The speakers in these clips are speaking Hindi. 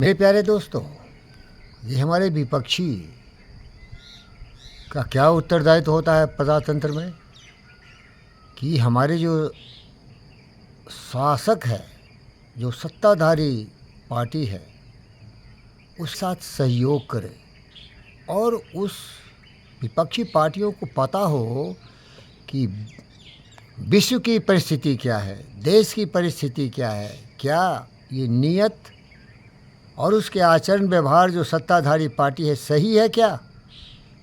मेरे प्यारे दोस्तों, ये हमारे विपक्षी का क्या उत्तरदायित्व होता है प्रजातंत्र में कि हमारे जो शासक है, जो सत्ताधारी पार्टी है, उस साथ सहयोग करे और उस विपक्षी पार्टियों को पता हो कि विश्व की परिस्थिति क्या है, देश की परिस्थिति क्या है, क्या ये नियत और उसके आचरण व्यवहार जो सत्ताधारी पार्टी है सही है क्या,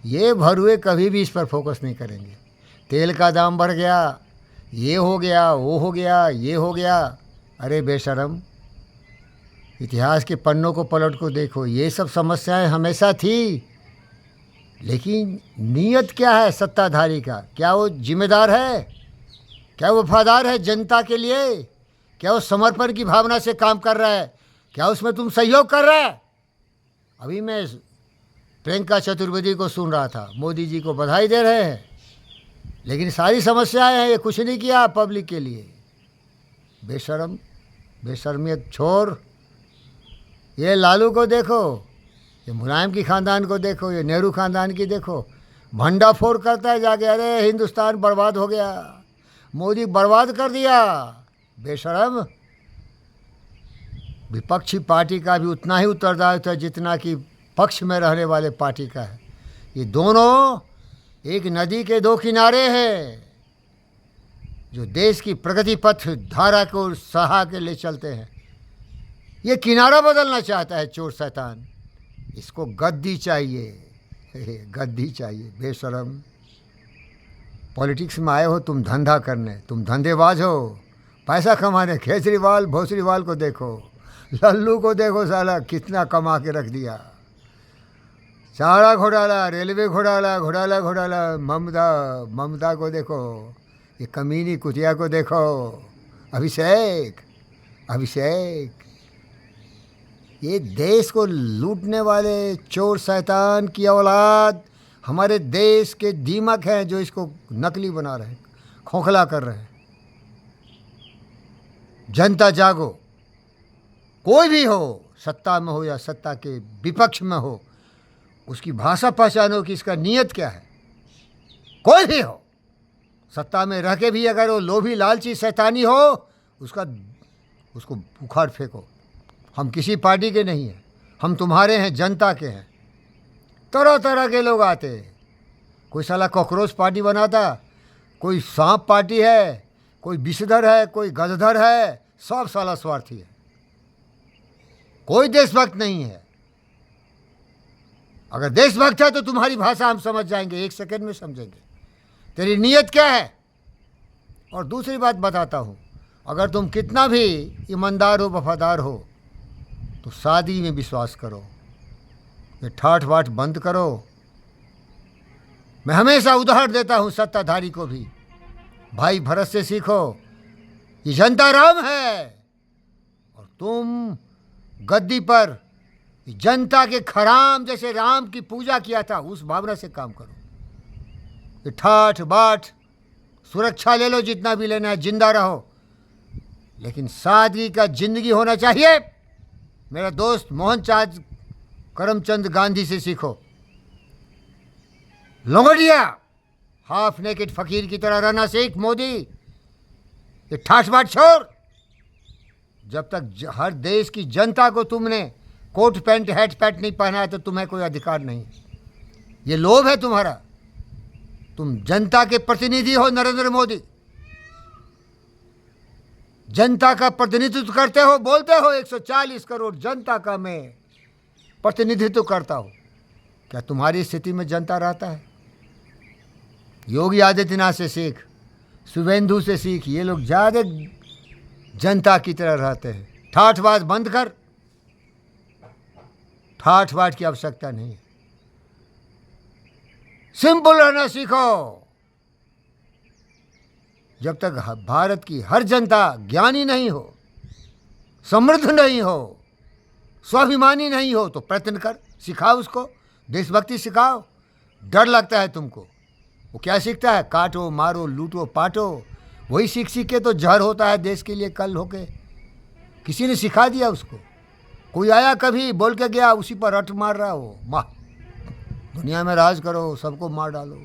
ये भरुए कभी भी इस पर फोकस नहीं करेंगे। तेल का दाम बढ़ गया, ये हो गया, वो हो गया, ये हो गया। अरे बेशरम, इतिहास के पन्नों को पलट को देखो, ये सब समस्याएं हमेशा थी, लेकिन नियत क्या है सत्ताधारी का? क्या वो जिम्मेदार है? क्या वो वफादार है जनता के लिए? क्या वो समर्पण की भावना से काम कर रहा है? क्या उसमें तुम सहयोग कर रहा है? अभी मैं प्रियंका चतुर्वेदी को सुन रहा था, मोदी जी को बधाई दे रहे हैं, लेकिन सारी समस्याएं हैं, ये कुछ नहीं किया पब्लिक के लिए। बेशरम, बेशर्मियत छोड़। ये लालू को देखो, ये मुलायम की ख़ानदान को देखो, ये नेहरू ख़ानदान की देखो, भंडाफोड़ करता है जाके, अरे हिंदुस्तान बर्बाद हो गया, मोदी बर्बाद कर दिया। बेशरम, विपक्षी पार्टी का भी उतना ही उत्तरदायित्व है जितना कि पक्ष में रहने वाले पार्टी का है। ये दोनों एक नदी के दो किनारे हैं जो देश की प्रगति पथ धारा को सहा के ले चलते हैं। ये किनारा बदलना चाहता है चोर शैतान, इसको गद्दी चाहिए, गद्दी चाहिए। बेशरम, पॉलिटिक्स में आए हो तुम धंधा करने, तुम धंधेबाज हो, पैसा कमाने। केजरीवाल भोसरीवाल को देखो, लल्लू को देखो, साला कितना कमा के रख दिया। चारा घोटाला, रेलवे घोटाला, घोटाला घोटाला। ममता को देखो, ये कमीनी कुतिया को देखो, अभिषेक, ये देश को लूटने वाले चोर शैतान की औलाद हमारे देश के दीमक हैं जो इसको नकली बना रहे हैं, खोखला कर रहे हैं। जनता जागो, कोई भी हो, सत्ता में हो या सत्ता के विपक्ष में हो, उसकी भाषा पहचानो कि इसका नियत क्या है। कोई भी हो, सत्ता में रह के भी अगर वो लोभी लालची शैतानी हो, उसको उखाड़ फेंको। हम किसी पार्टी के नहीं हैं, हम तुम्हारे हैं, जनता के हैं। तरह तरह के लोग आते, कोई साला कॉकरोच पार्टी बनाता, कोई सांप पार्टी है, कोई विषधर है, कोई गजधर है, सब साला स्वार्थी है, कोई देशभक्त नहीं है। अगर देशभक्त है तो तुम्हारी भाषा हम समझ जाएंगे, एक सेकंड में समझेंगे तेरी नीयत क्या है। और दूसरी बात बताता हूँ, अगर तुम कितना भी ईमानदार हो, वफादार हो, तो शादी में विश्वास करो, ये ठाठ बाट बंद करो। मैं हमेशा उदाहरण देता हूँ सत्ताधारी को भी, भाई भरत से सीखो, ये जनता राम है और तुम गद्दी पर जनता के खराम जैसे राम की पूजा किया था, उस भावना से काम करो। ये ठाठ बाट, सुरक्षा ले लो जितना भी लेना है, जिंदा रहो, लेकिन सादगी का जिंदगी होना चाहिए। मेरा दोस्त मोहनचांद करमचंद गांधी से सीखो। लोंगड़िया, हाफ नेकेड फकीर की तरह रहना सीख मोदी। ये ठाठ बाट छोड़। जब तक हर देश की जनता को तुमने कोट पैंट हैट पैट नहीं पहना है तो तुम्हें कोई अधिकार नहीं। ये लोभ है तुम्हारा। तुम जनता के प्रतिनिधि हो, नरेंद्र मोदी, जनता का प्रतिनिधित्व करते हो, बोलते हो 140 करोड़ जनता का मैं प्रतिनिधित्व करता हूं। क्या तुम्हारी स्थिति में जनता रहता है? योगी आदित्यनाथ से सीख, शुभेंदु से सीख, ये लोग ज्यादा जनता की तरह रहते हैं। ठाठ बाट बंद कर, ठाठ बाट की आवश्यकता नहीं है, सिंपल रहना सीखो। जब तक भारत की हर जनता ज्ञानी नहीं हो, समृद्ध नहीं हो, स्वाभिमानी नहीं हो, तो प्रयत्न कर, सिखाओ उसको, देशभक्ति सिखाओ। डर लगता है तुमको, वो क्या सीखता है? काटो, मारो, लूटो, पाटो। वही सीख सीख के तो जहर होता है देश के लिए कल होके। किसी ने सिखा दिया उसको? कोई आया कभी बोल के गया, उसी पर रट मार रहा हो, वाह दुनिया में राज करो, सबको मार डालो।